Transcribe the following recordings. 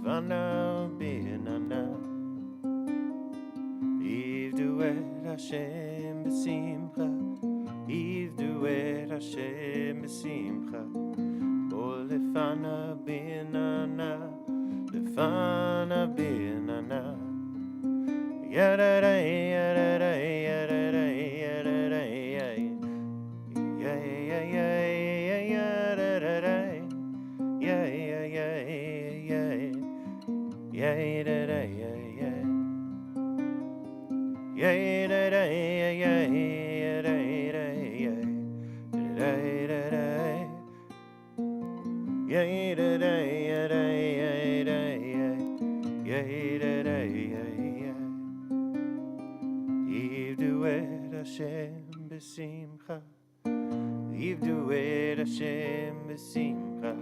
lefanav b'nana. Ivdu et Hashem b'simcha, ivdu et Hashem b'simcha. Oh, lefanav b'nana, lefanav b'nana. Yadaday, yadaday, yadaday, yadaday, Ivdu et Hashem b'simcha, Ivdu et Hashem b'simcha.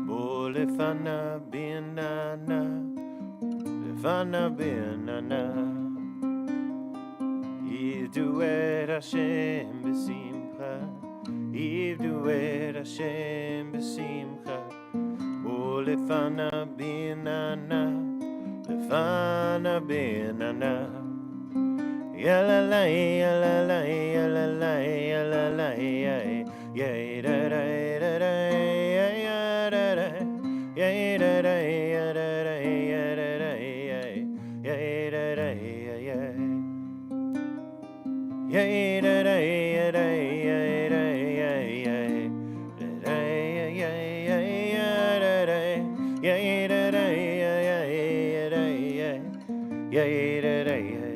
Bo lefanav b'nana, lefanav b'nana. Ivdu et Hashem b'simcha, Ivdu et Hashem b'simcha. Bo lefanav b'nana, lefanav b'nana. Yalalai, yalalai, yalalai, yalalai, yay, da da da da, yay, da da, yay, da da, ya da da, ya da da, yay, da da, yay, da da, ya da, yay, da, yay, da da, yay, da da, yay, da da, yay, da da, yay.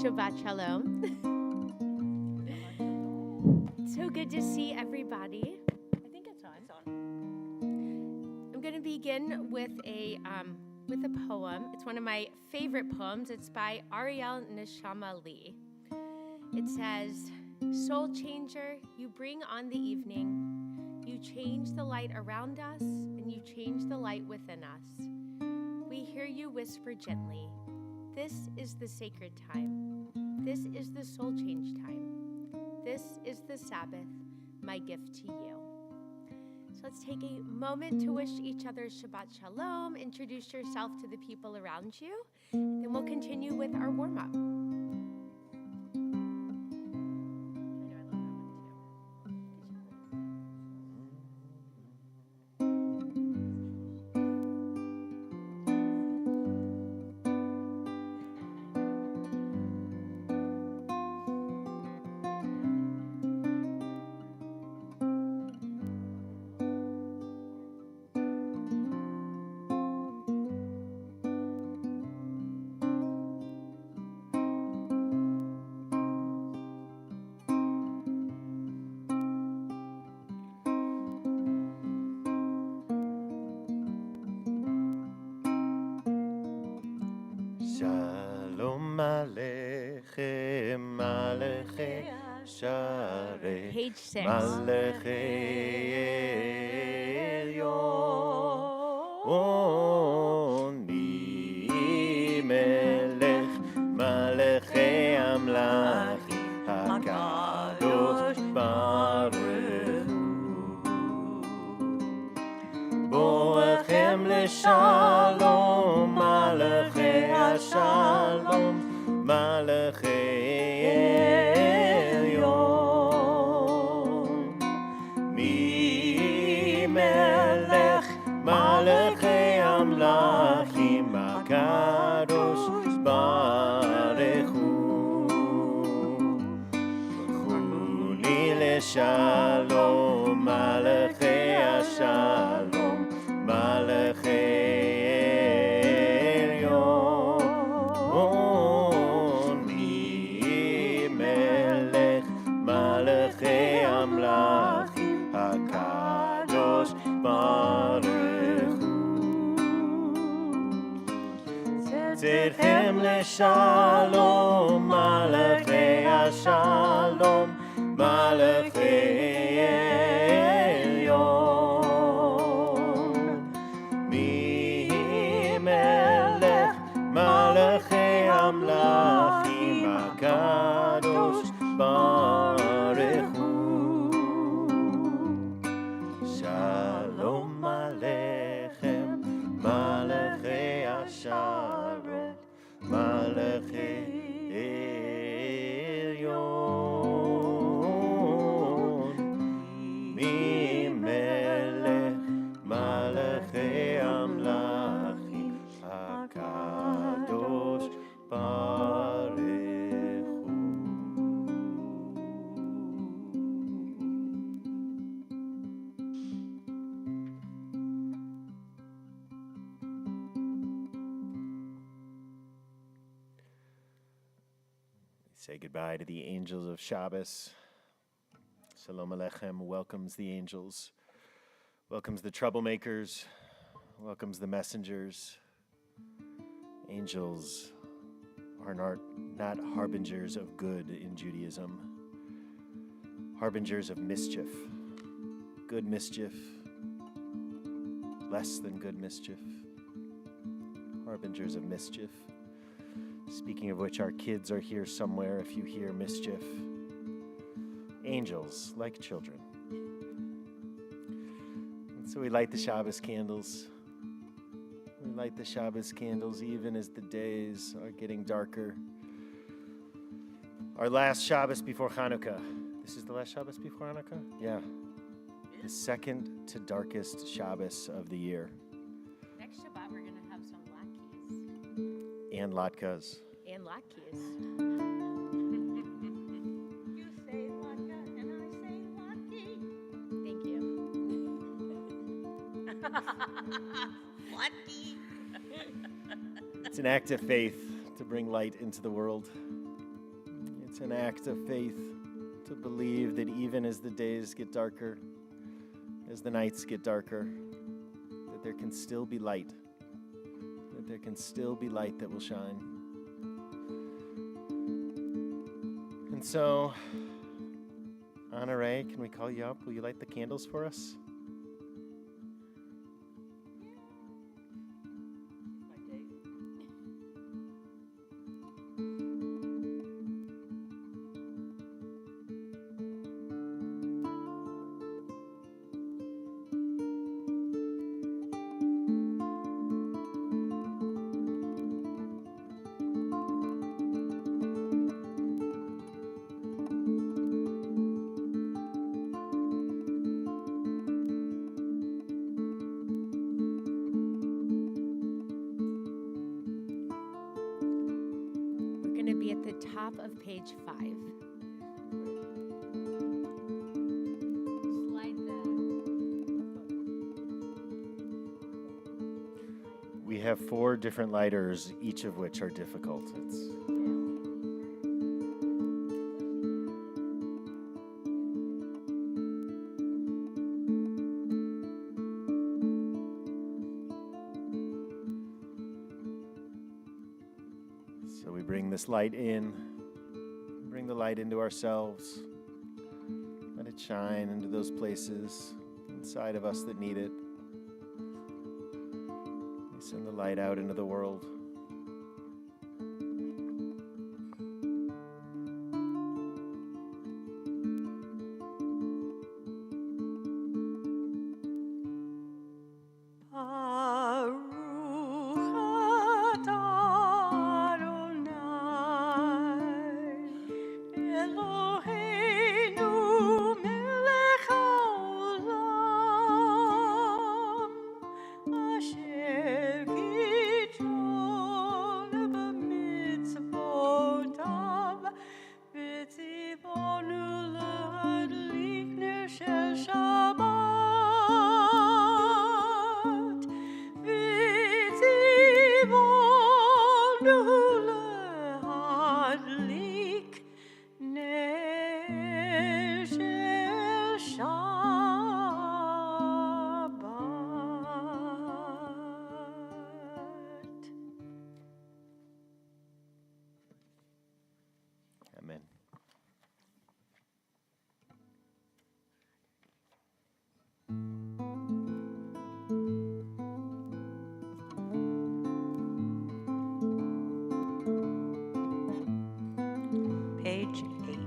Shabbat Shalom. So good to see everybody. I think it's on. I'm going to begin with a poem. It's one of my favorite poems. It's by Ariel Neshama Lee. It says, "Soul changer, you bring on the evening. You change the light around us, and you change the light within us. We hear you whisper gently, this is the sacred time. This is the soul change time. This is the Sabbath, my gift to you." So let's take a moment to wish each other Shabbat Shalom, introduce yourself to the people around you, then we'll continue with our warm-up. Shalom Aleichem, Aleichem Sharei, Page 6. Malachei Elyon, Melech, Malachei Amlachim, HaKadosh Baruch Hu, Borechem Leshalom, Malachei Shalom, Malachei Elyon, Mi Melech, Malachei Amlachim, HaKadosh Baruch Hu, Chuli Leshalom, Malachei Shalom, Malachei HaKadosh Baruch Hu, Tzirchem Leshalom, Malachei Shalom, Malachei Elyon, Mi Melech, Malachei Amlachim, HaKadosh Baruch Hu. Shalom Aleichem, Malachei Shalom, Malachei Elyon, Mi Melech, Malachei Amlachim, HaKadosh Baruch Hu. Say goodbye to the angels of Shabbos. Shalom Aleichem welcomes the angels, welcomes the troublemakers, welcomes the messengers. Angels are not harbingers of good in Judaism, harbingers of mischief, good mischief, less than good mischief, harbingers of mischief. Speaking of which, our kids are here somewhere if you hear mischief. Angels, like children. And so we light the Shabbos candles. We light the Shabbos candles even as the days are getting darker. Our last Shabbos before Hanukkah. This is the last Shabbos before Hanukkah? Yeah. The second to darkest Shabbos of the year. Next Shabbat, we're going to have some latkes. And latkes. And latkes. You say latke and I say latke. Thank you. Latke. It's an act of faith to bring light into the world. It's an act of faith to believe that even as the days get darker, as the nights get darker, that there can still be light, that there can still be light that will shine. And so, Honore, can we call you up? Will you light the candles for us? We're going to be at the top of page 5. Slide We have 4 different lighters, each of which are difficult. So we bring this light in, bring the light into ourselves, let it shine into those places inside of us that need it. We send the light out into the world. Amen. Page 8.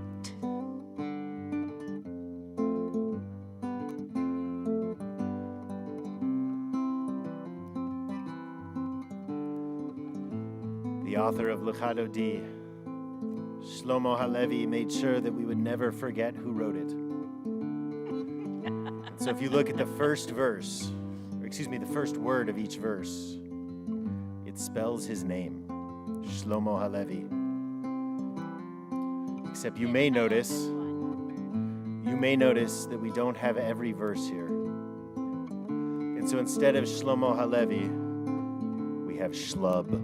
The author of Lechado D, Shlomo Halevi, made sure that we would never forget who wrote it. And so if you look at the first verse, the first word of each verse, it spells his name, Shlomo Halevi. Except you may notice that we don't have every verse here. And so instead of Shlomo Halevi, we have Shlub.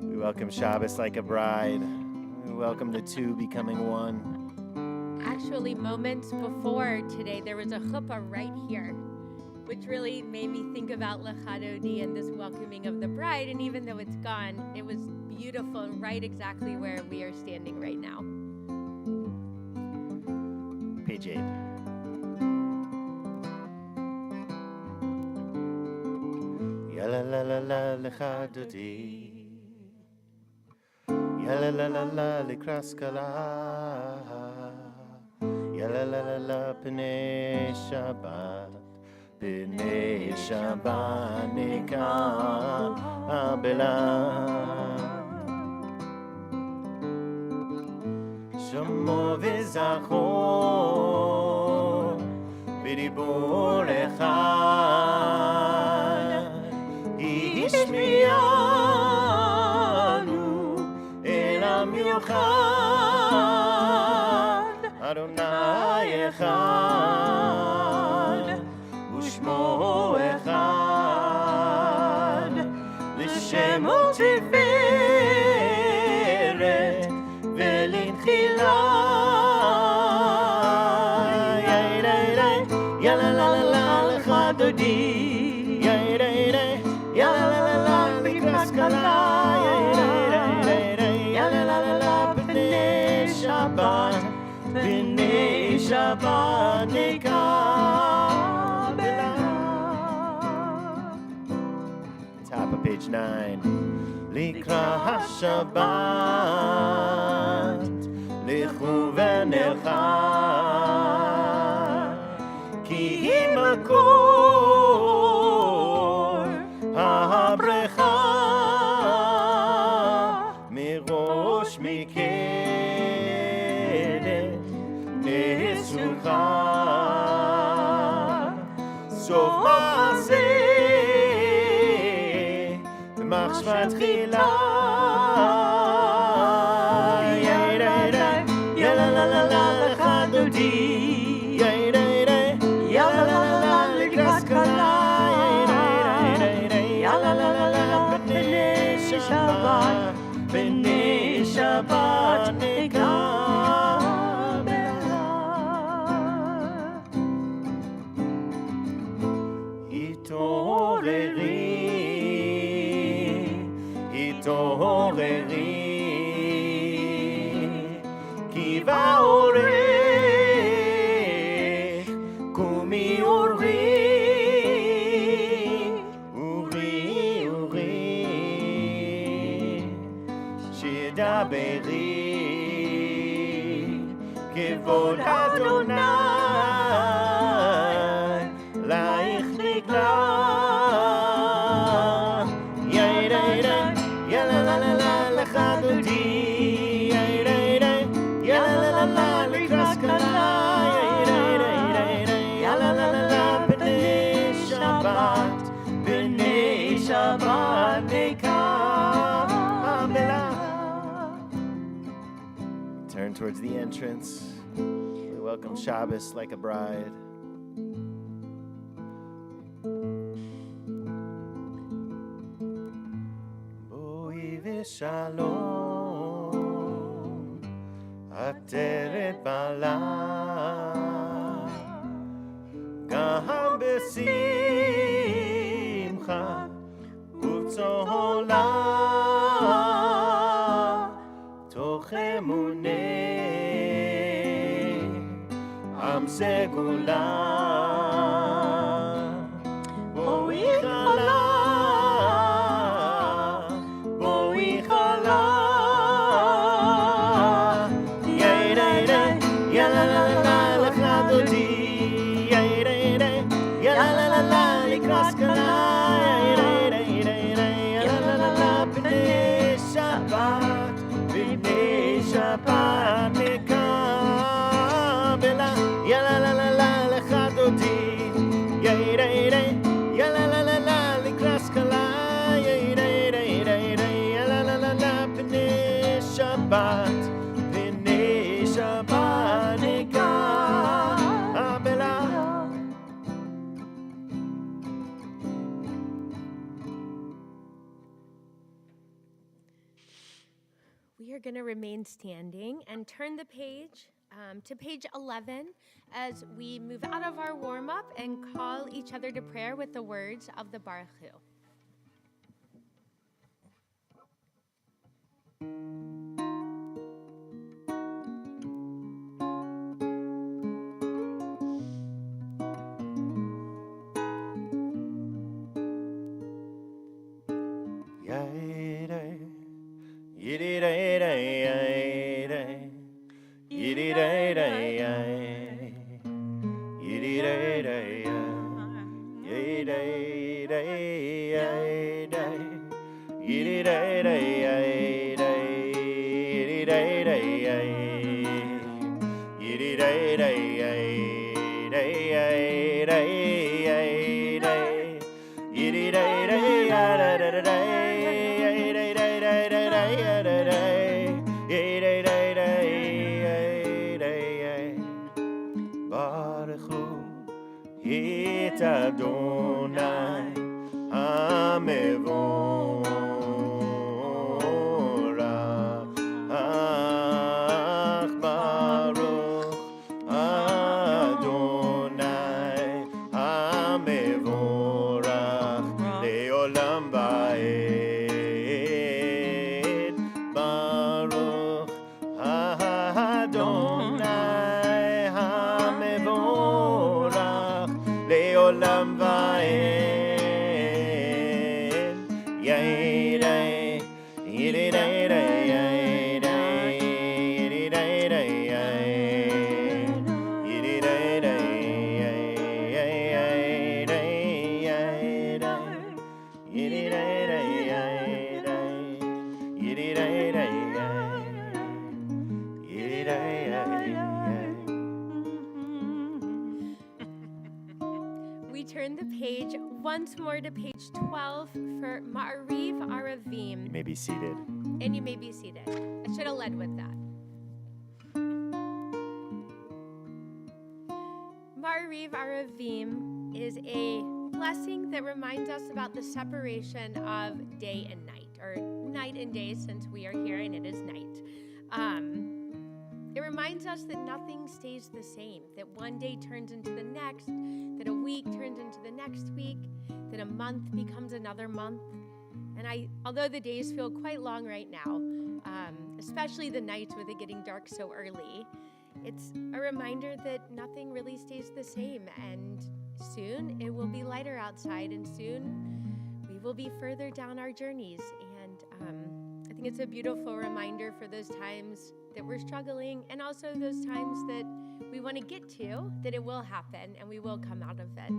We welcome Shabbos like a bride. We welcome the two becoming one. Actually, moments before today, there was a chuppah right here, which really made me think about Lechado D and this welcoming of the bride. And even though it's gone, it was beautiful and right exactly where we are standing right now. Page 8. Ya la la la la Lechado D. Ya la la la la Likras Kala. Ya la la la la Pnei Shabbat. Pnei Shabbat Nikabela. Shmo v'zachor v'dibur echad ishmianu el hamiuchad Adonai echad u'shmo echad למות תפארת ולתחילה. יא לה לה לה לה לך דודי, יא לה לה לה לה לקראת כלה, יא לה לה לה לה בני שבת, בני שבת נקבלה. Top of page 9. לקראת שבת, לכו ונלכה, כי היא מקור הברכה, מראש מקדש נסוכה, סוף מעשה מחשבה תחילה. יא לה לה לה לה לך דודי, יא לה לה לה לה לקראת כלה, יא לה לה לה לה בני שבת, בני שבת נקבלה. התעוררי, כי באורך קומי אורי, אורי, אורי, שדברי כבוד אדוני לך נגלה. יא לה לה לה לה לך דודי, יא לה לה לה לה לקראת כלה, יא לה לה לה לה בני שבת, בני שבת נקבלה. Turn towards the entrance. We welcome Shabbos like a bride. ושלום עטרת בעלה, גם בשמחה ובצהלה, תוך אמוני עם סגולה. בואי חלה, We are going to remain standing and turn the page to page 11 as we move out of our warm-up and call each other to prayer with the words of the Baruch Hu. את אדוני המבורך olam va'ed. Yay-day, yiddy-day-day, yay-day, yiddy-day-day, yay. Yiddy-day-day, yay, yay, yay-day, yay-day. Yiddy-day-day, yay-day. Yiddy-day-day, yay. Yiddy-day-day, yay. We turn the page once more to page 12 for Ma'ariv Aravim. You may be seated. And you may be seated. I should have led with that. Ma'ariv Aravim is a blessing that reminds us about the separation of day and night, or night and day since we are here and it is night. It reminds us that nothing stays the same, that one day turns into the next, that a week turns into the next week, that a month becomes another month. And although the days feel quite long right now, especially the nights with it getting dark so early, it's a reminder that nothing really stays the same, and soon it will be lighter outside, and soon we will be further down our journeys. And I think it's a beautiful reminder for those times that we're struggling, and also those times that we want to get to, that it will happen and we will come out of it.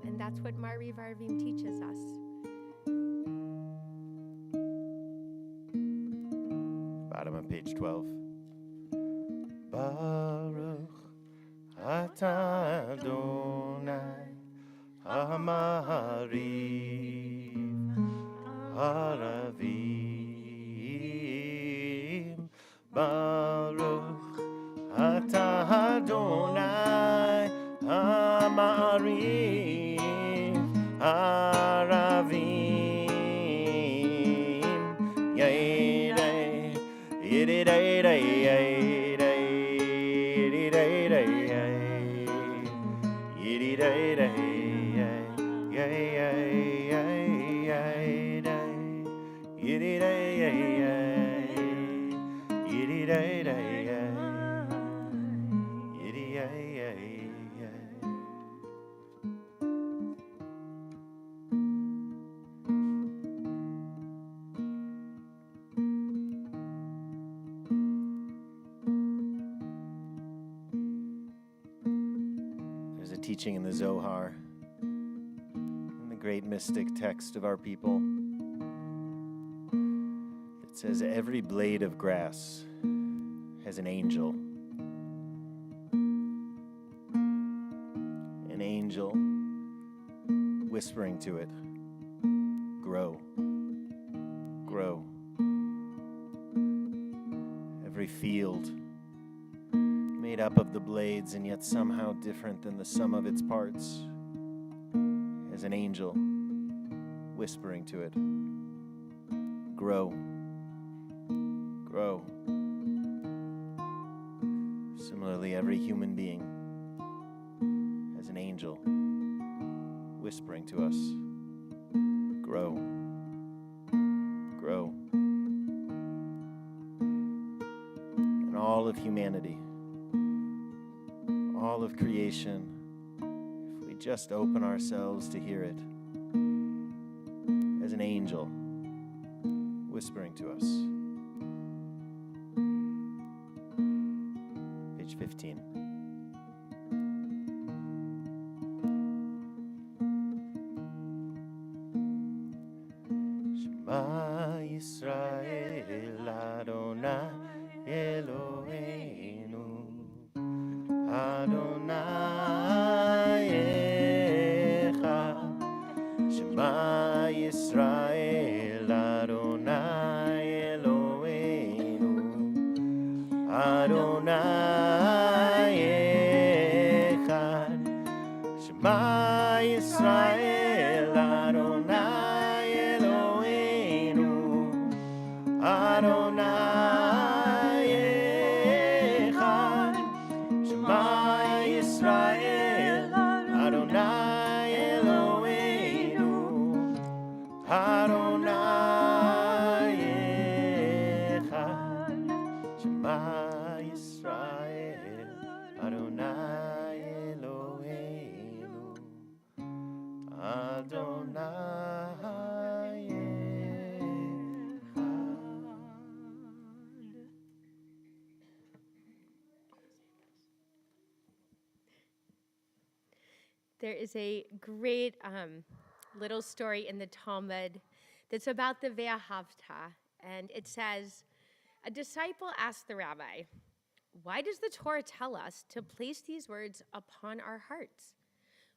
And that's what Ma'ariv Aravim teaches us. Bottom of page 12. Baruch atah Adonai Ha'ma'ariv Aravim. Baruch atah Adonai Ha'ma'ariv Aravim. Yay-day, yiddy-day-day, yay-day, yiddy-day-day, yay. Yiddy-day-day, yay, yay, yay, yay, yay-day. Yiddy-day, yay, yay. Yiddy-day-day, yay. Yiddy-yay, yay, yay. There's a teaching in the Zohar, in the great mystic text of our people. It says every blade of grass has an angel. An angel whispering to it, grow, grow. Every field made up of the blades and yet somehow different than the sum of its parts has an angel whispering to it, grow, grow. Similarly, every human being has an angel whispering to us, grow, grow. And all of humanity, all of creation, if we just open ourselves to hear it, as an angel whispering to us. Page 15. Shema Yisrael Adonai Eloheinu Adonai Echad. Shema Yisrael Adonai Eloheinu Adonai Echad. Shema Yisrael Adonai Eloheinu There is a great little story in the Talmud that's about the Ve'ahavta, and it says, a disciple asked the rabbi, why does the Torah tell us to place these words upon our hearts?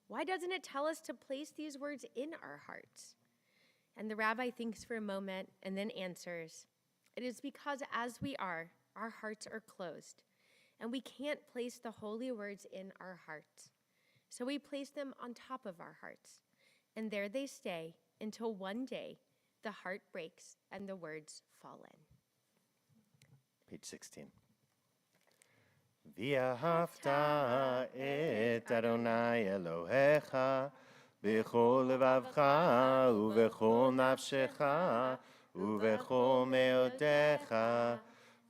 Why doesn't it tell us to place these words in our hearts? And the rabbi thinks for a moment and then answers, it is because as we are, our hearts are closed, and we can't place the holy words in our hearts. So we place them on top of our hearts, and there they stay until one day the heart breaks and the words fall in. Page 16. V'ahavta et Adonai Elohecha b'chol levavcha u'v'chol nafshecha u'v'chol me'otecha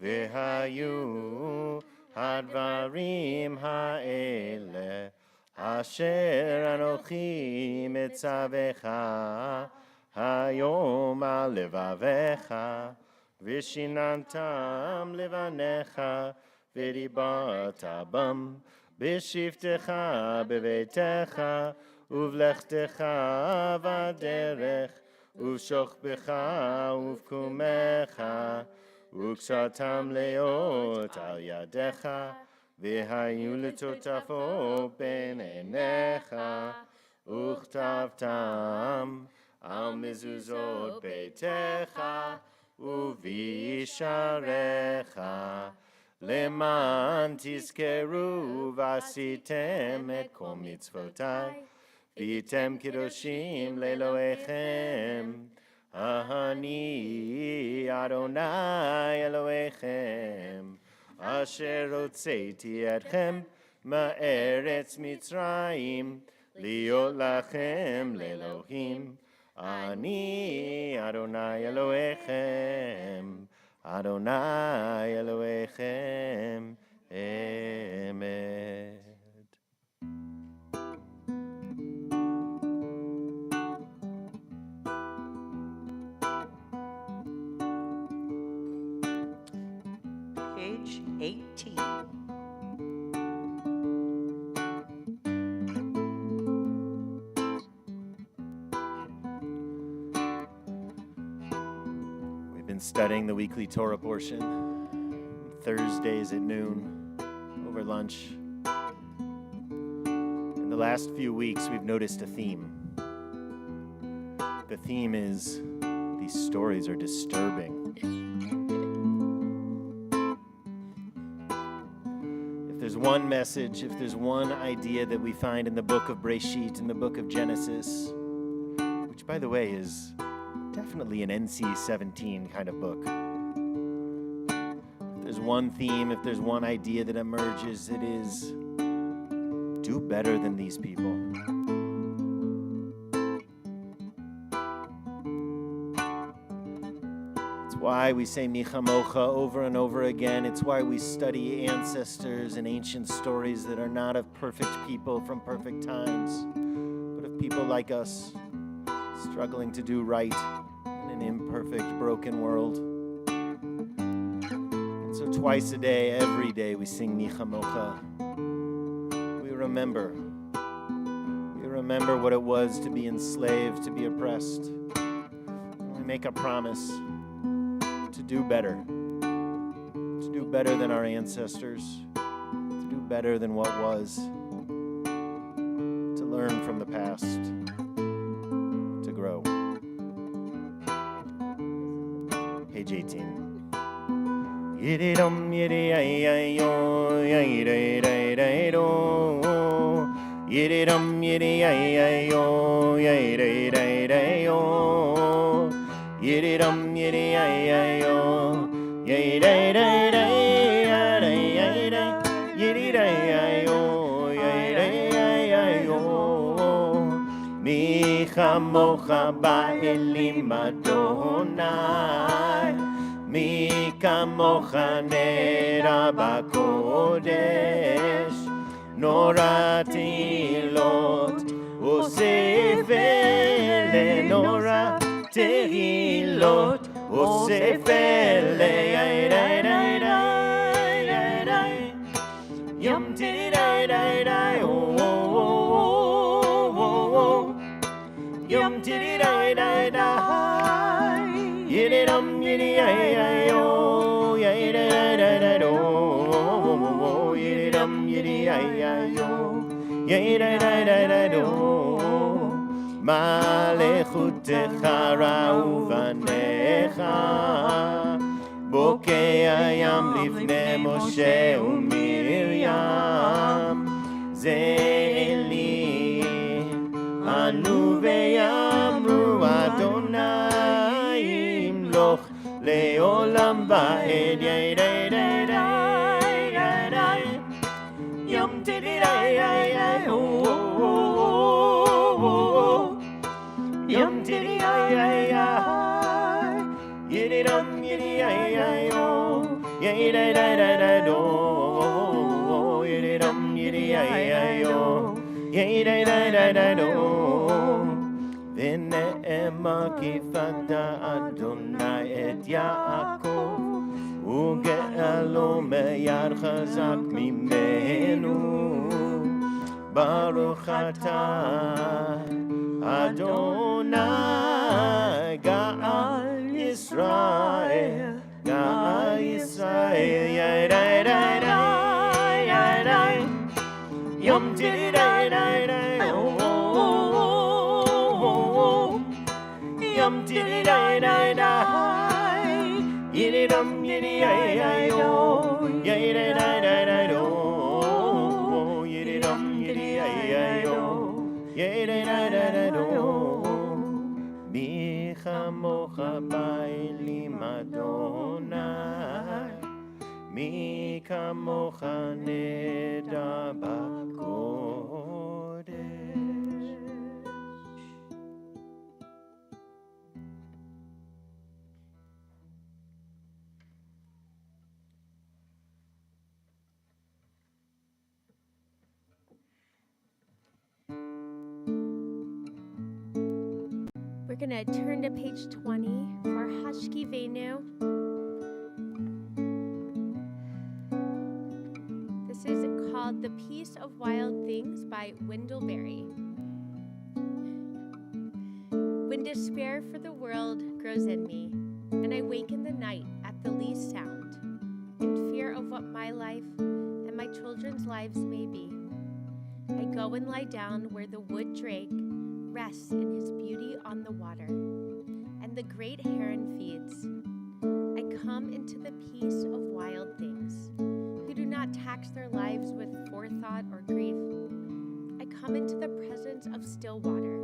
v'hayu hadvarim ha'ele asher anochi mitzavecha hayom al levavecha v'shinantam levanecha v'dibata bam b'shivtecha b'veitecha uvlechtecha v'derech uv'shochbecha uv'kumecha uksatam leot al yadecha v'hayu letotafo ben einecha uchtavtam al mezuzot beitecha uvisharecha leman tizkeru v'asitem et kol mitzvotai v'yitem kedoshim le'elohechem ahani Adonai Elohechem asher hotzeiti etchem ma'eretz Mitzrayim liot lachem le'elohim Ani Adonai Elohechem, Adonai Elohechem, Emed. Page 18. Studying the weekly Torah portion, Thursdays at noon, over lunch. In the last few weeks, we've noticed a theme. The theme is, these stories are disturbing. If there's one message, if there's one idea that we find in the book of Breshit, in the book of Genesis, which, by the way, is definitely an NC-17 kind of book. If there's one theme, if there's one idea that emerges, it is do better than these people. It's why we say Michamocha over and over again. It's why we study ancestors and ancient stories that are not of perfect people from perfect times, but of people like us, struggling to do right in an imperfect, broken world. And so twice a day, every day, we sing Nichamocha. We remember what it was to be enslaved, to be oppressed. And we make a promise to do better than our ancestors, to do better than what was, to learn from the past. Page 18. Yiridum yiriyayo, yiridaydaydo. Yiridum yiriyayo, yiridaydaydo. Yiridum yiriyayo, yiridaydaydo. Yiridayo, yiridayo. Michamocha ba'elim Adonai, Mikamocha nera b'kodesh, Nora tehilot, osefele, Nora tehilot, osefele, Yom tididai, oh, oh, oh. yum tiddy da da da. Yiddy dum yiddy yo. Yiddy da da da do. Yiddy dum yiddy yo. Yiddy da da da do. Malechutecha ra'uvanecha. בוקע ים לפני משה ומרים זה אלי ענו ויאמרו אדוני ימלוך לעולם ועד יום תדידי יום תדידי Yiddy dum yiddy yo, yiddy da da da do, yiddy dum yiddy yo, yiddy da da da do. V'ne'ema kifata Adonai et Yaakov, uge'alo meyad chazak mimenu, baruch atah Adonai Ga'al Israel, Ga'al Israel, yai yom tiddy yom tiddy yiddy dum yiddy yo, yiddy do, yiddy dum yiddy yo, yiddy do. Mi chamocha ba'elim Adonai, mi kamocha neder b'kodesh. We're going to turn to page 20 for Hashkivenu. This is called The Peace of Wild Things by Wendell Berry. When despair for the world grows in me, and I wake in the night at the least sound, in fear of what my life and my children's lives may be, I go and lie down where the wood drake rests in his beauty on the water, and the great heron feeds. I come into the peace of wild things, who do not tax their lives with forethought or grief. I come into the presence of still water,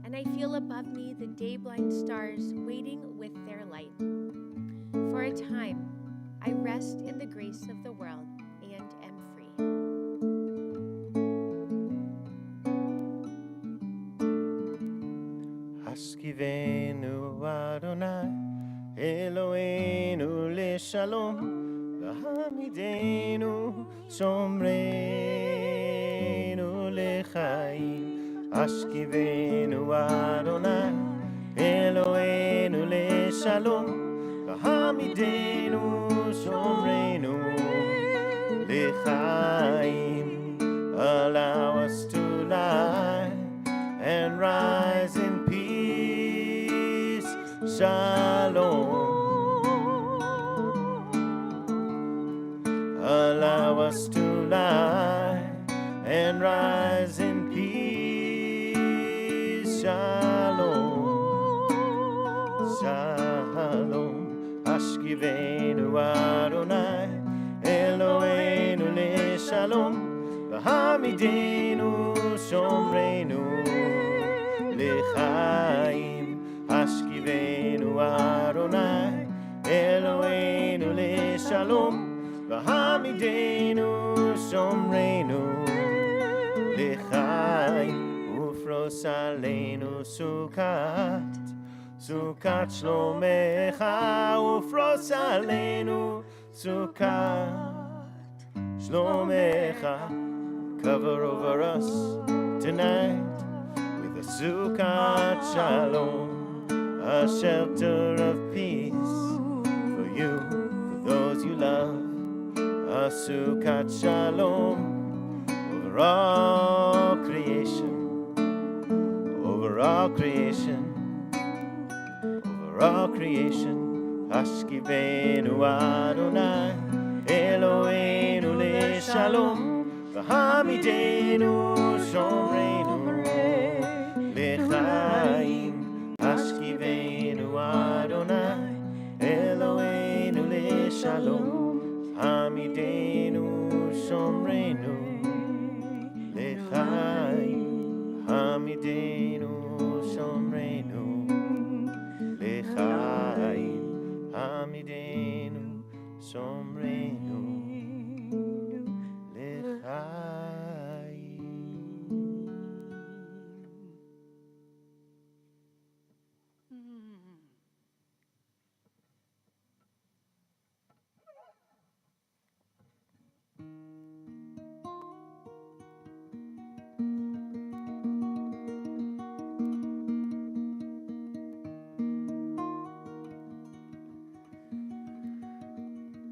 and I feel above me the day-blind stars waiting with their light. For a time, I rest in the grace of the world and am free. Hashkivenu Adonai Eloheinu leshalom v'hamidenu shomreinu lechaim. Hashkivenu Adonai Eloheinu leshalom v'hamidenu shomreinu lechaim. Allow us to lie and rise in peace. Shalom. Allow us to lie and rise in peace. Shalom. Shalom. Hashkivenu Adonai Eloheinu leshalom v'hamidenu shomreinu lechaim. Hashkivenu Adonai Eloheinu leshalom v'hamidenu shomreinu lechaim. Ufros aleinu sukat sukat shlomecha. Ufros aleinu sukat shlomecha. Cover over us tonight with a sukat shalom, a shelter of peace for you, for those you love. A sukat shalom over all creation, over all creation. all creation. Hashkivenu Adonai, Eloheinu leShalom, v'hamidenu shomreinu lechaim. Hashkivenu Adonai, Eloheinu leShalom, hamidenu shomreinu lechaim. Hamidenu shomreinu lechaim. Hamidenu shomreinu lechaim.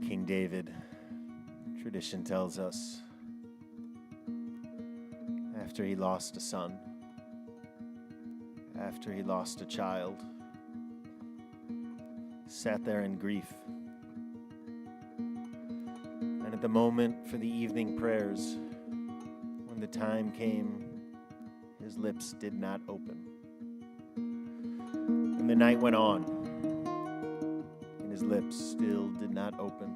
King David, tradition tells us, after he lost a son, after he lost a child, sat there in grief. And at the moment for the evening prayers, when the time came, his lips did not open. And the night went on, and his lips still did not open.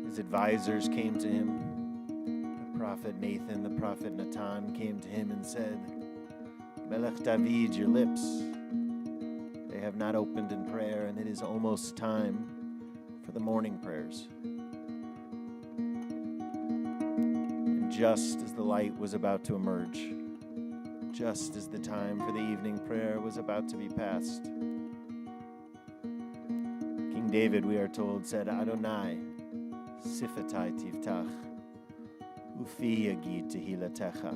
His advisors came to him. The prophet Nathan, the prophet Natan came to him and said, Melech David, your lips, they have not opened in prayer, and it is almost time for the morning prayers. And just as the light was about to emerge, just as the time for the evening prayer was about to be passed, King David, we are told, said, Adonai, Sifatai tiftach, ufi yagid tehilatecha.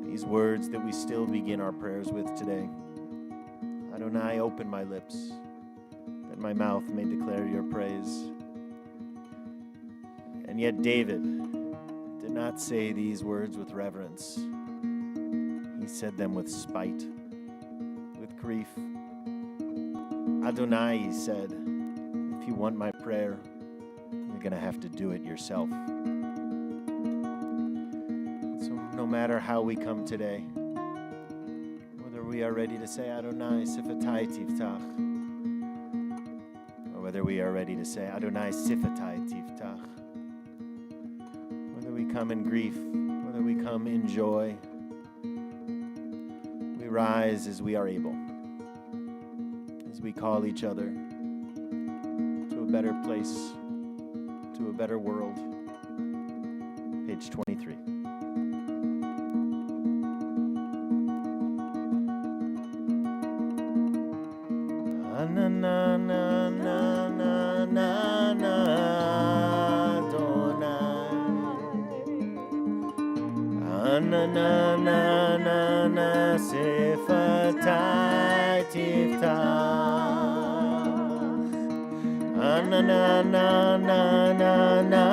These words that we still begin our prayers with today. Adonai, open my lips, that my mouth may declare your praise. And yet David did not say these words with reverence. He said them with spite, with grief. Adonai, he said, if you want my prayer, you're going to have to do it yourself. So no matter how we come today, whether we are ready to say Adonai Sifatai Tiftach, or whether we are ready to say Adonai Sifatai Tiftach, whether we come in grief, whether we come in joy, we rise as we are able, as we call each other to a better place, to a better world. Page 23. Na na na na na na na Adonai. Na na na na na Sifatai Tiftach. Na na na na na na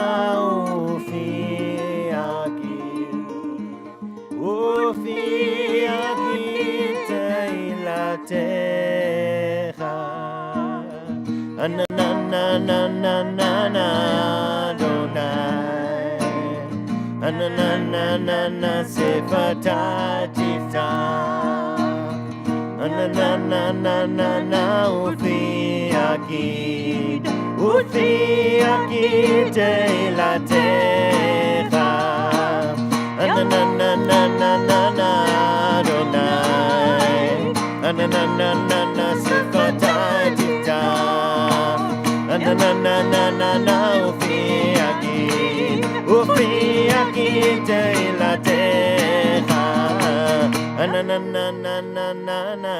Ufi Yagid Teilatecha. Na na na na na na Adonai. Na na na na na Sifatai Tiftach. Na na na na na Ufi Yagid Teilatecha. Na na na na na na Adonai. Na na na na Sifatai Tiftach. Na na na na Ufi Yagid Teilatecha. Na na na na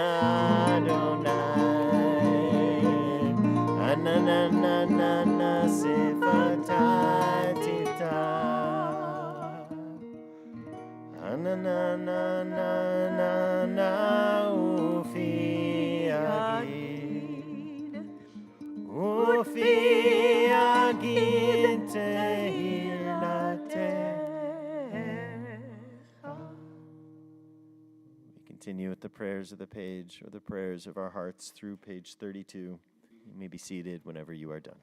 Adonai. Na na na Sifatai Tiftach. Na na na Ufi Yagid Teilatecha. We can Continue with the prayers of the page or the prayers of our hearts through page 32. You may be seated whenever you are done.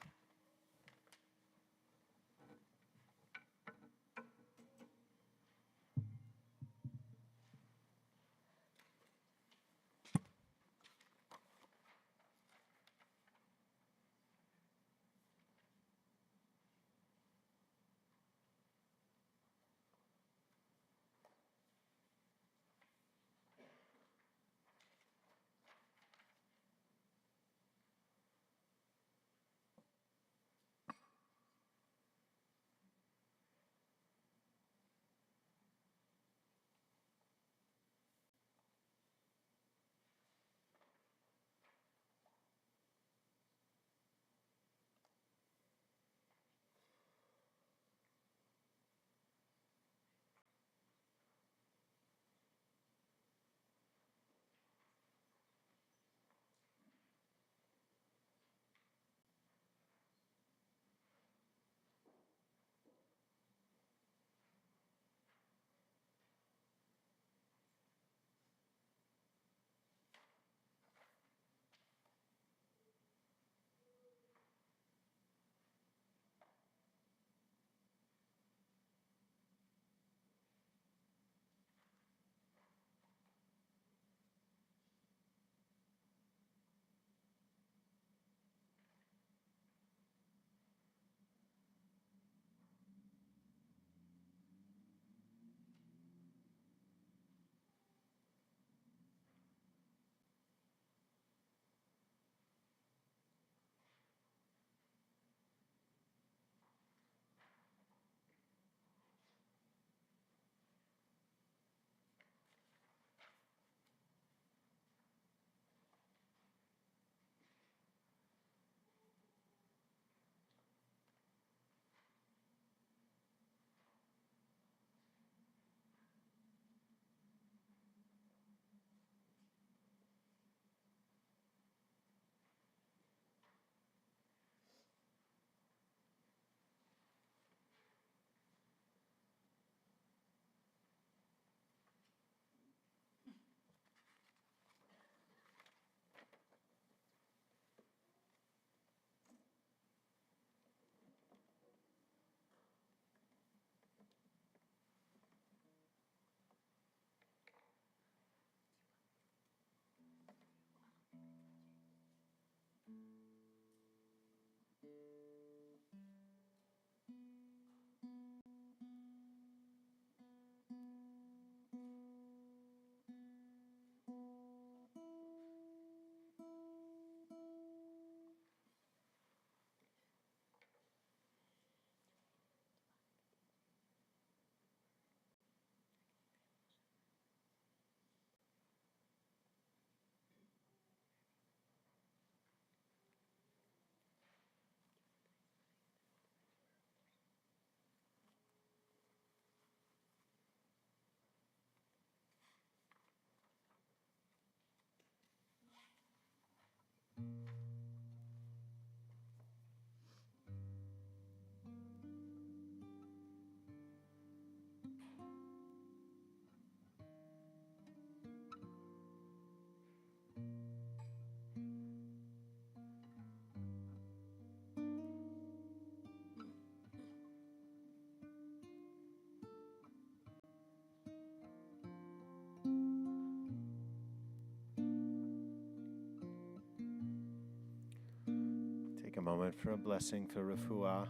Take a moment for a blessing for refuah,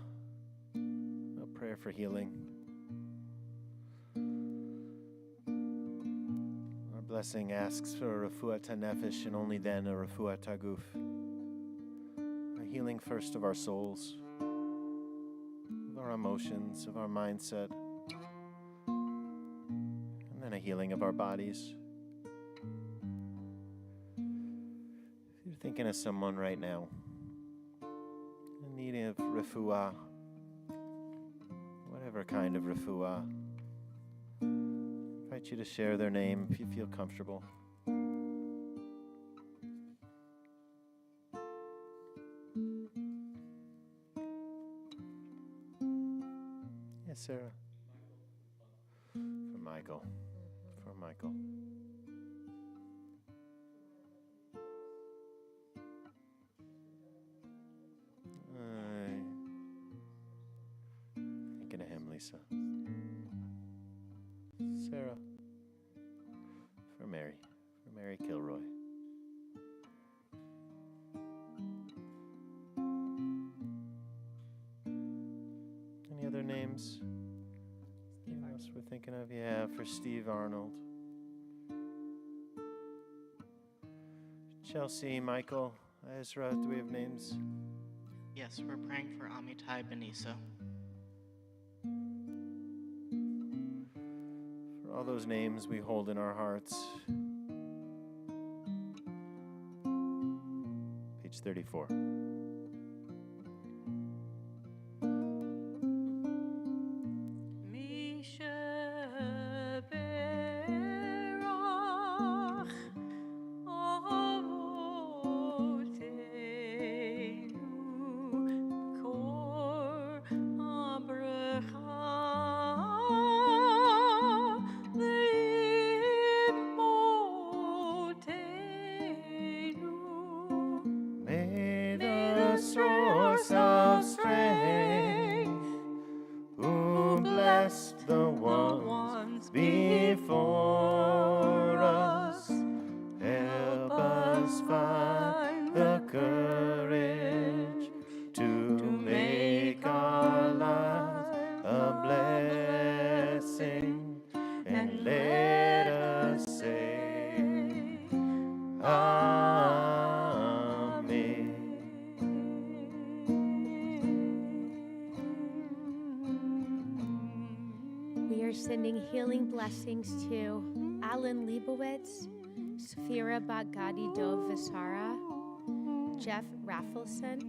a prayer for healing. Our blessing asks for a refuah tanefesh and only then a refuah taguf. A healing first of our souls, of our emotions, of our mindset, and then a healing of our bodies. If you're thinking of someone right now in need of refuah, whatever kind of refuah, I invite you to share their name if you feel comfortable. Yes, Sarah. For Michael. For Michael. thinking of him, Lisa? Sarah. For Mary Kilroy. Any other names? Anything else we're thinking of? Yeah, for Steve Arnold. Chelsea, Michael, Ezra, do we have names? Yes, we're praying for Amitai Benisa. For all those names we hold in our hearts. Page 34. May the source of strength, who blessed the ones before us, help us find the courage to make our lives a blessing, and let us say, Amen. We are sending healing blessings to Alan Leibowitz, Safira Bagadi Dov Visara, Jeff Raffleson,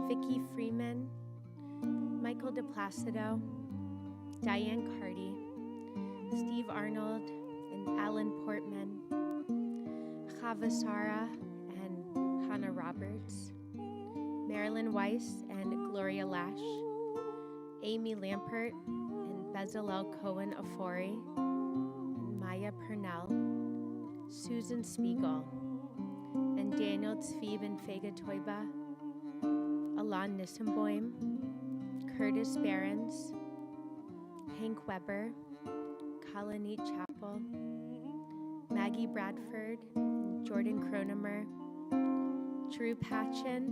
Vicky Freeman, Michael DePlacido, Diane Carty, Steve Arnold, and Alan Portman, Chava Sara and Hannah Roberts, Marilyn Weiss and Gloria Lash, Amy Lampert and Bezalel Cohen Afori, Maya Purnell, Susan Spiegel, and Daniel Tzvi Ben Fega Toiba, Alon Nissenboim, Curtis Behrens, Hank Weber, Kalanit Chapel, Maggie Bradford, Jordan Cronemer, Drew Patchen,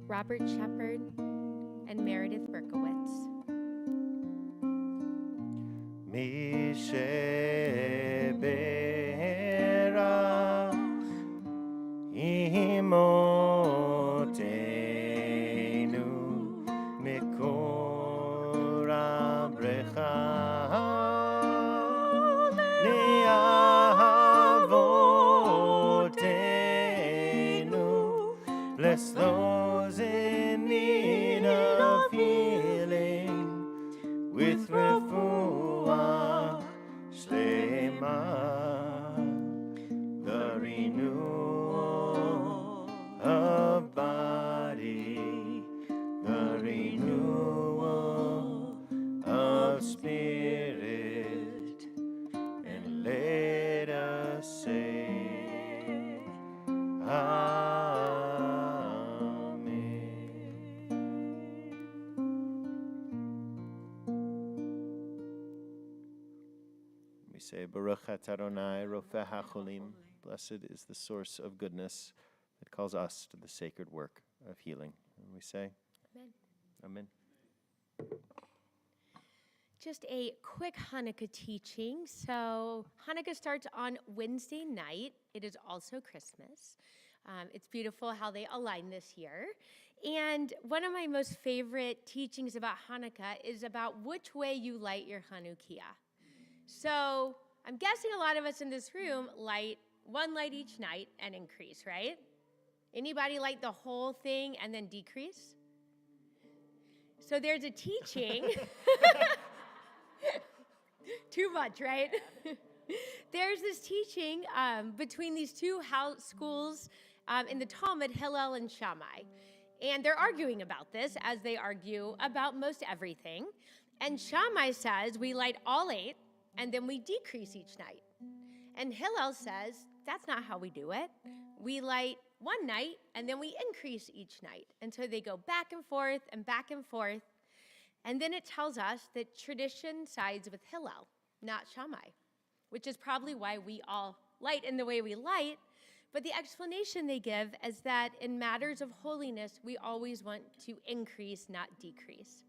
Robert Shepard, and Meredith Berkowitz. Misheberach imotenu mikor habrecha li'avotenu. Bless those in need of healing with refuah shlema, the renewal of body, the renewal of spirit, and let us say, we say, Baruch atah Adonai, Rofeh HaCholim. Blessed is the source of goodness that calls us to the sacred work of healing. And we say, Amen. Amen. Just a quick Hanukkah teaching. So Hanukkah starts on Wednesday night. It is also Christmas. It's beautiful how they align this year. And one of my most favorite teachings about Hanukkah is about which way you light your Hanukkah. So I'm guessing a lot of us in this room light one light each night and increase, right? Anybody light the whole thing and then decrease? So there's a teaching. Too much, right? There's this teaching between these two house schools in the Talmud, Hillel and Shammai. And they're arguing about this, as they argue about most everything. And Shammai says we light all 8, and then we decrease each night. And Hillel says that's not how we do it. We light one night, and then we increase each night. And so they go back and forth and back and forth. And then it tells us that tradition sides with Hillel, not Shammai, which is probably why we all light in the way we light. But the explanation they give is that in matters of holiness, we always want to increase, not decrease.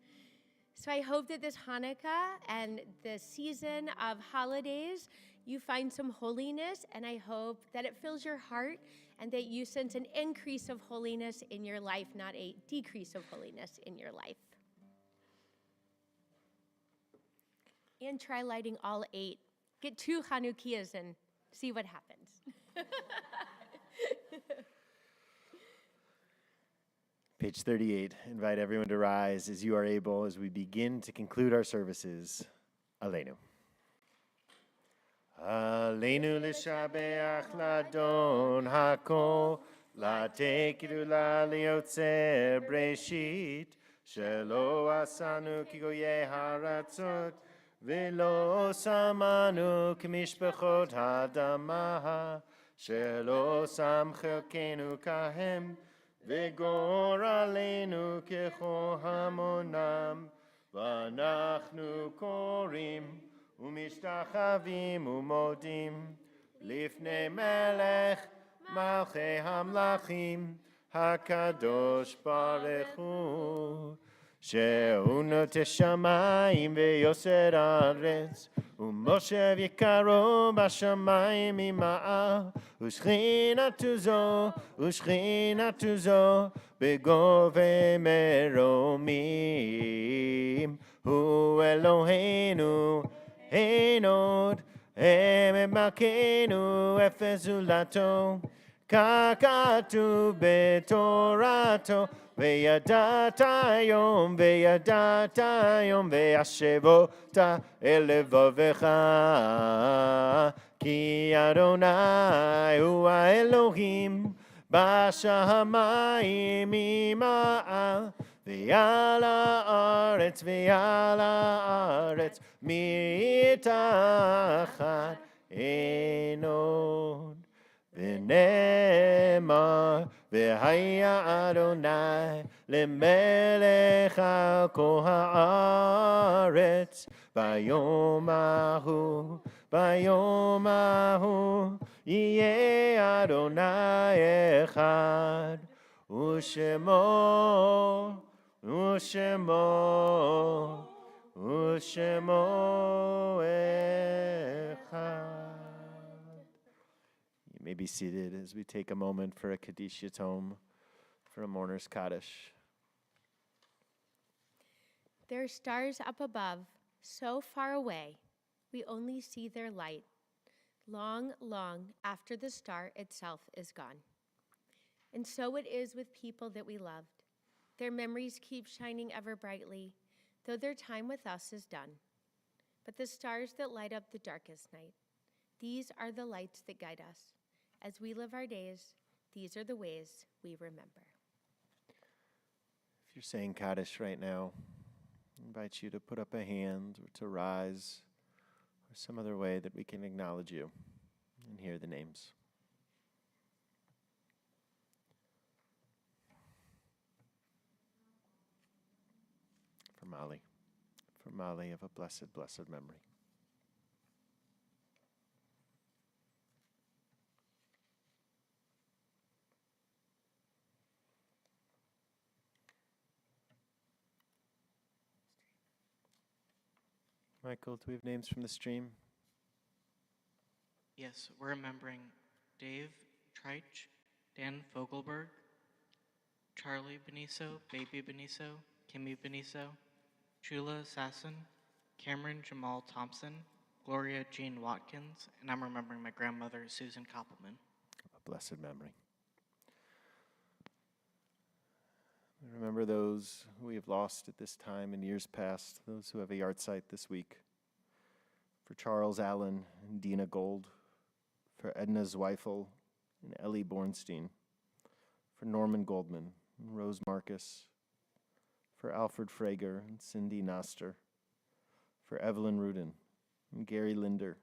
So I hope that this Hanukkah and the season of holidays, you find some holiness, and I hope that it fills your heart and that you sense an increase of holiness in your life, not a decrease of holiness in your life. And try lighting all 8. Get 2 Hanukkahs and see what happens. Page 38. Invite everyone to rise as you are able as we begin to conclude our services. Aleinu. Aleinu l'shabeach ladon hakol, latekiru la liotzer breshit, shelo asanu kigoye haratzot, velo samanu k'mishpachot hadamah, shelo sam chelkenu kahem, וגור עלינו ככל המונם, ואנחנו קוראים ומשתחווים ומודים לפני מלך מלכי המלכים הקדוש ברוך הוא, שהוא נוטה שמיים ויוסר ארץ, ומושב יקרו בשמיים ממעל, ושכינתו זו בגובה מרומים, הוא אלוהינו אין עוד, מלכנו אפס זולתו, ככתוב בתורתו, וידעת היום והשבות אל לבבך, כי אדוני הוא האלוהים בשמיים ממעל, ועל הארץ מתחת אין עוד. ונאמר, והיה אדוני למלך על כל הארץ, ביום ההוא יהיה אדוני אחד, ושמו אחד. You may be seated as we take a moment for a Kaddish Yatom, for a mourner's Kaddish. There are stars up above, so far away, we only see their light, long, long after the star itself is gone. And so it is with people that we loved. Their memories keep shining ever brightly, though their time with us is done. But the stars that light up the darkest night, these are the lights that guide us. As we live our days, these are the ways we remember. If you're saying Kaddish right now, I invite you to put up a hand or to rise or some other way that we can acknowledge you and hear the names. For Mali of a blessed, blessed memory. Michael, do we have names from the stream? Yes, we're remembering Dave Treich, Dan Fogelberg, Charlie Beniso, Baby Beniso, Kimmy Beniso, Chula Sasson, Cameron Jamal Thompson, Gloria Jean Watkins, and I'm remembering my grandmother, Susan Koppelman. A blessed memory. We remember those who we have lost at this time in years past, those who have a yahrzeit this week. For Charles Allen and Dina Gold, for Edna Zweifel and Ellie Bornstein, for Norman Goldman and Rose Marcus, for Alfred Frager and Cindy Noster, for Evelyn Rudin and Gary Linder,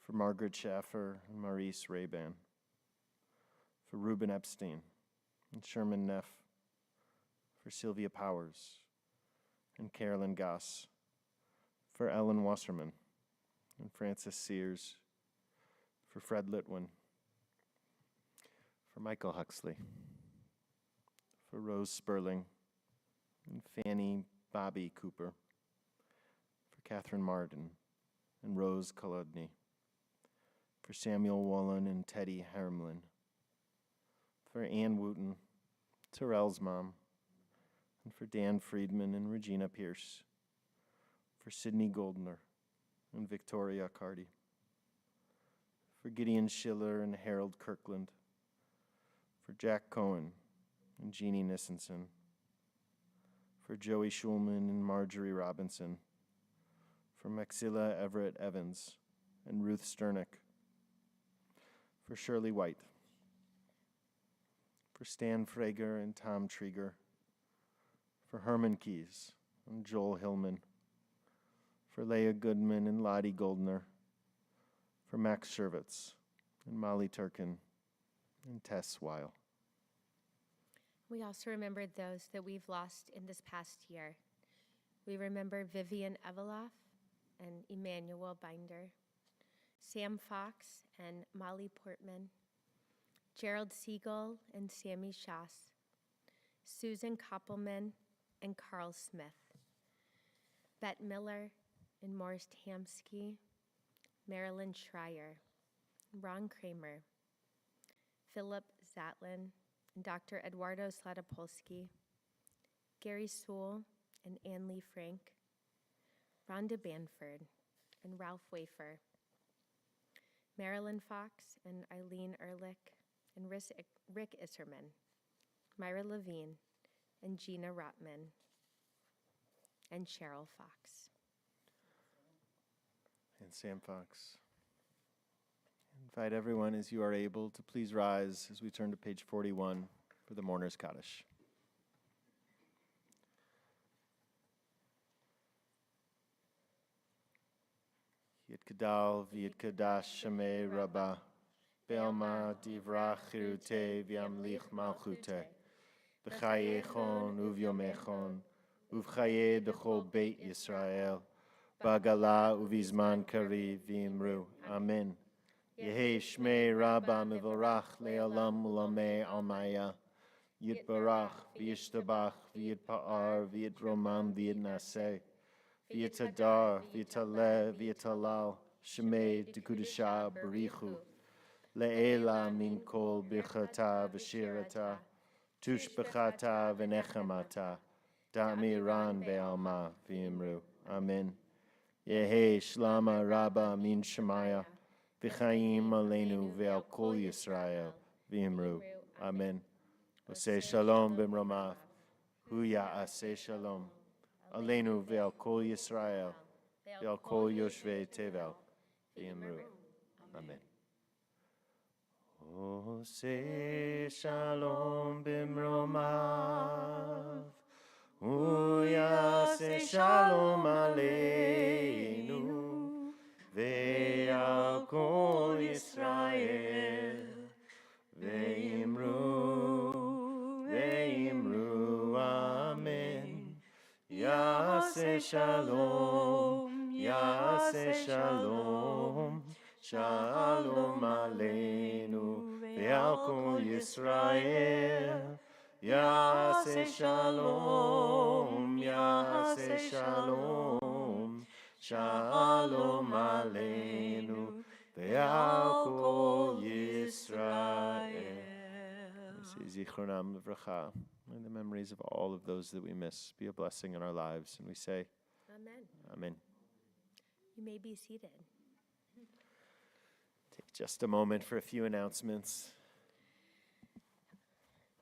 for Margaret Schaffer and Maurice Rayban, for Reuben Epstein and Sherman Neff, for Sylvia Powers and Carolyn Goss, for Ellen Wasserman and Frances Sears, for Fred Litwin, for Michael Huxley, for Rose Sperling and Fanny Bobby Cooper, for Catherine Martin and Rose Kolodny, for Samuel Wallen and Teddy Harmlin, for Ann Wooten, Terrell's mom, and for Dan Friedman and Regina Pierce, for Sidney Goldner and Victoria Cardy, for Gideon Schiller and Harold Kirkland, for Jack Cohen and Jeannie Nissenson, for Joey Schulman and Marjorie Robinson, for Maxilla Everett Evans and Ruth Sternick, for Shirley White, for Stan Frager and Tom Trieger, for Herman Keyes and Joel Hillman, for Leah Goodman and Lottie Goldner, for Max Shervitz and Molly Turkin and Tess Weil. We also remembered those that we've lost in this past year. We remember Vivian Eveloff and Emmanuel Binder, Sam Fox and Molly Portman, Gerald Siegel and Sammy Schass, Susan Koppelman and Carl Smith, Bette Miller and Morris Tamsky, Marilyn Schreier, Ron Kramer, Philip Zatlin and Dr. Eduardo Sladopolsky, Gary Sewell and Ann Lee Frank, Rhonda Banford and Ralph Wafer, Marilyn Fox and Eileen Ehrlich and Rick Isserman, Myra Levine and Gina Rotman, and Cheryl Fox. And Sam Fox. Invite everyone, as you are able, to please rise as we turn to page 41 for the Mourner's Kaddish. Yit Kadal v'yit Kadash Shemei Rabbah Be'alma divrach chirute v'yamlich malchute B'chayechon uv'yomechon uv'chaye dechol Beit Yisrael B'agala uv'izman kari v'imru. Amen. Yehi Shmei Rabba Mivorach Le'olam Ulamei Almaya Yitbarach V'yishtabach V'yitpa'ar V'yitromam V'yitnaseh V'yitadar V'yitaleh V'yitalal Shmei Dekudesha Barichu Le'ela Min Kol Birchata V'shirata Tushbechata V'nechamata Da'miran Be'alma V'imru. Amen. Yehi Shlama Rabba Min Shemaya V'chaim aleinu ve'al kol Yisrael v'imru. Amen. Oseh shalom b'mromav. Hu ya'aseh shalom. Aleinu ve'al kol Yisrael ve'al kol yoshvei tevel v'imru. Amen. Oseh shalom b'mromav. Hu ya'aseh shalom aleinu. Ve'al kol Yisrael, ve'imru, ve'imru, amen. Ya'aseh shalom, ya'aseh shalom, shalom aleinu, ve'al kol Yisrael. Ya'aseh shalom, ya'aseh shalom, Shalom aleinu ve'al kol Yisrael. Zichronam levracha. May the memories of all of those that we miss be a blessing in our lives. And we say, Amen. Amen. You may be seated. Take just a moment for a few announcements.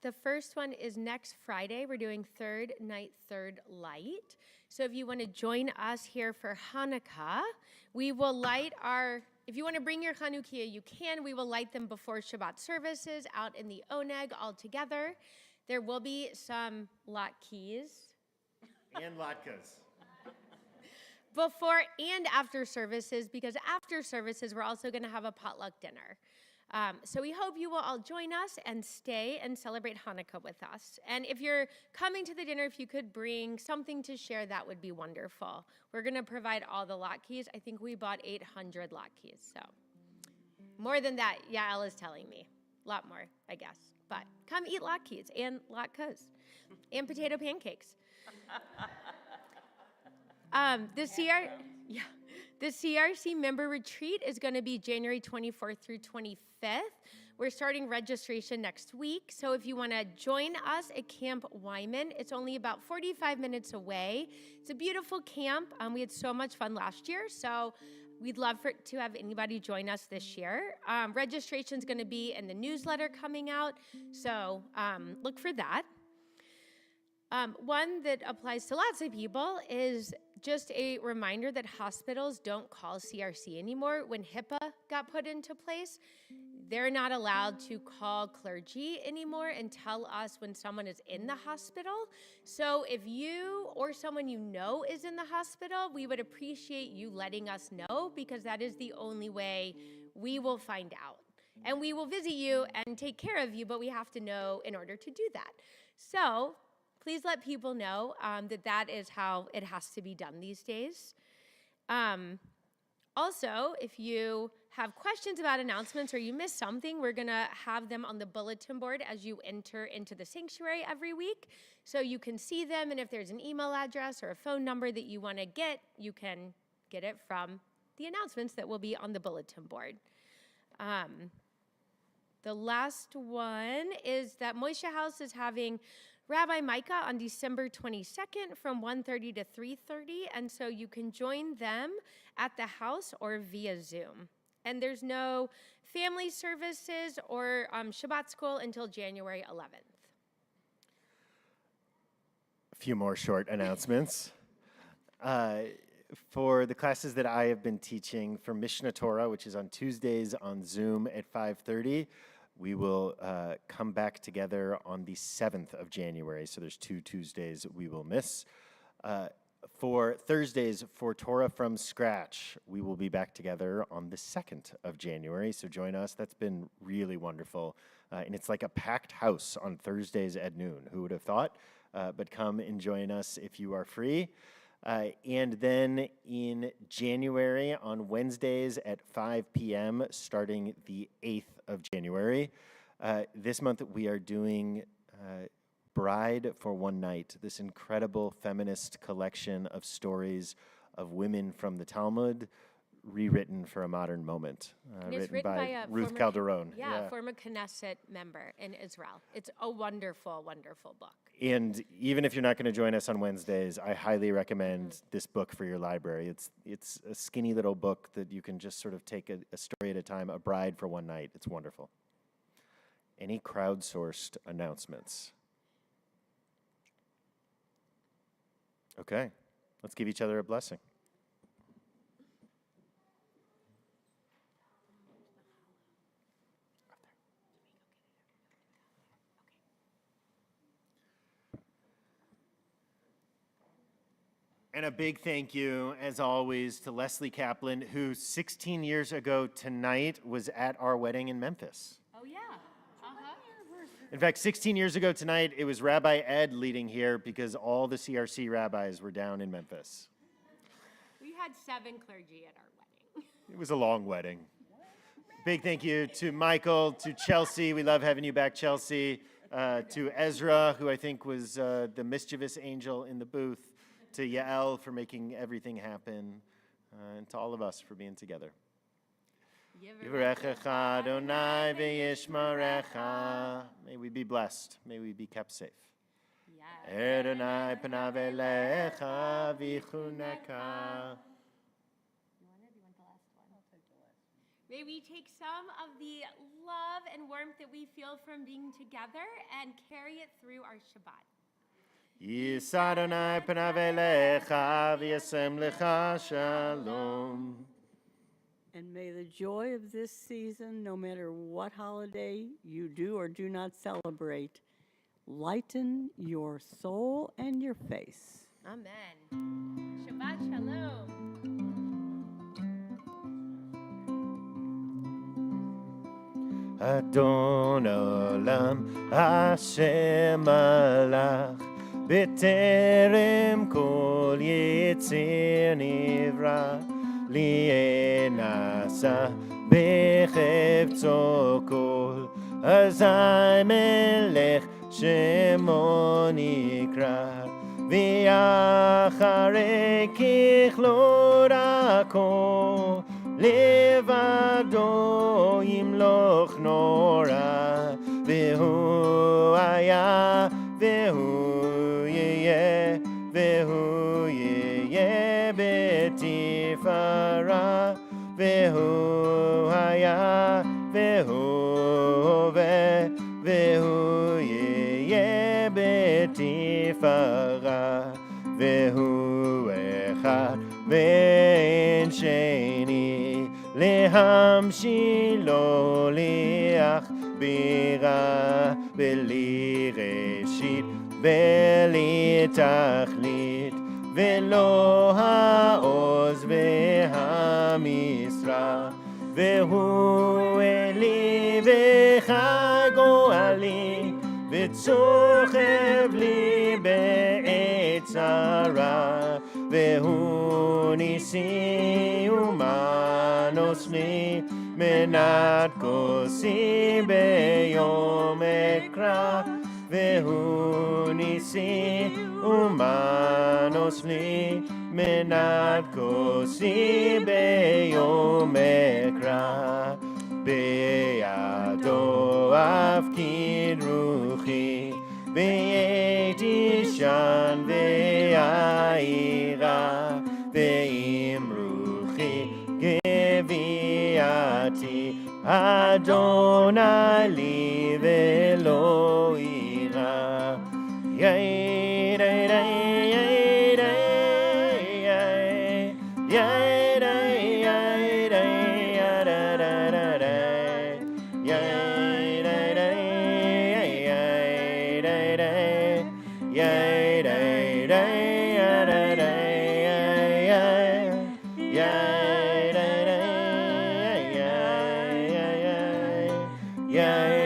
The first one is next Friday. We're doing third night, third light. So if you want to join us here for Hanukkah, we will light if you want to bring your Chanukiah, you can. We will light them before Shabbat services out in the Oneg all together. There will be some latkes. And latkes. Before and after services, because after services, we're also going to have a potluck dinner. So we hope you will all join us and stay and celebrate Hanukkah with us. And if you're coming to the dinner, if you could bring something to share, that would be wonderful. We're going to provide all the latkes. I think we bought 800 latkes. So more than that, Yael is telling me. A lot more, I guess. But come eat latkes and latkes and potato pancakes. The CRC member retreat is going to be January 24th through 25th. We're starting registration next week. So if you want to join us at Camp Wyman, it's only about 45 minutes away. It's a beautiful camp. We had so much fun last year. So we'd love to have anybody join us this year. Registration is going to be in the newsletter coming out. So look for that. One that applies to lots of people is just a reminder that hospitals don't call CRC anymore. When HIPAA got put into place, they're not allowed to call clergy anymore and tell us when someone is in the hospital. So if you or someone you know is in the hospital, we would appreciate you letting us know, because that is the only way we will find out. And we will visit you and take care of you, but we have to know in order to do that. So please let people know that is how it has to be done these days. Also, if you have questions about announcements or you missed something, we're going to have them on the bulletin board as you enter into the sanctuary every week, so you can see them. And if there's an email address or a phone number that you want to get, you can get it from the announcements that will be on the bulletin board. The last one is that Moshe House is having Rabbi Micah on December 22nd from 1:30 to 3:30, and so you can join them at the house or via Zoom. And there's no family services or Shabbat school until January 11th. A few more short announcements. For the classes that I have been teaching for Mishnah Torah, which is on Tuesdays on Zoom at 5:30, we will come back together on the 7th of January. So there's 2 Tuesdays we will miss. For Thursdays, for Torah from Scratch, we will be back together on the 2nd of January. So join us. That's been really wonderful. And it's like a packed house on Thursdays at noon. Who would have thought? But come and join us if you are free. And then in January, on Wednesdays at 5 p.m., starting the 8th of January, this month we are doing Bride for One Night, this incredible feminist collection of stories of women from the Talmud, rewritten for a modern moment, written by Ruth Calderon. Former Knesset member in Israel. It's a wonderful, wonderful book. And even if you're not going to join us on Wednesdays, I highly recommend this book for your library. It's a skinny little book that you can just sort of take a story at a time, A Bride for One Night. It's wonderful. Any crowdsourced announcements? Okay, let's give each other a blessing. And a big thank you, as always, to Leslie Kaplan, who 16 years ago tonight was at our wedding in Memphis. Oh, yeah. In fact, 16 years ago tonight, it was Rabbi Ed leading here because all the CRC rabbis were down in Memphis. We had 7 clergy at our wedding. It was a long wedding. Big thank you to Michael, to Chelsea. We love having you back, Chelsea. To Ezra, who I think was the mischievous angel in the booth. To Yael for making everything happen, and to all of us for being together. Yivarechecha Adonai v'yishmarecha. May we be blessed. May we be kept safe. Adonai panav elecha v'chuneka. You want the last one? I'll take the last one. May we take some of the love and warmth that we feel from being together and carry it through our Shabbat. Yis Adonai panav elecha v'yasem lecha shalom. And may the joy of this season, no matter what holiday you do or do not celebrate, lighten your soul and your face. Amen. Shabbat shalom. אדון עולם השם מלך בטרם כל יציר נברא לי נעשה בחפצו כל אזי מלך שמו נקרא ואחרי ככלות הכל לבדו ימלוך נורא והוא היה והוא יהיה והוא יהיה בתפארה והוא היה והוא הווה והוא יהיה בתפארה והוא אחד ואין שני להמשילו להכבירה בלי ראשית בלי תכלית ולא העוז והמשרה והוא אלי וחי גואלי וצוחב לי בעת צרה והוא ניסי ומנוס לי מנת כוסי ביום אקרא והוא ניסי ומנוס לי מנת כוסי ביום אקרא בידו אפקיד רוחי ויהי תישן ויעירה ואם רוחי גביעתי אדוני לי ולא יירא yeah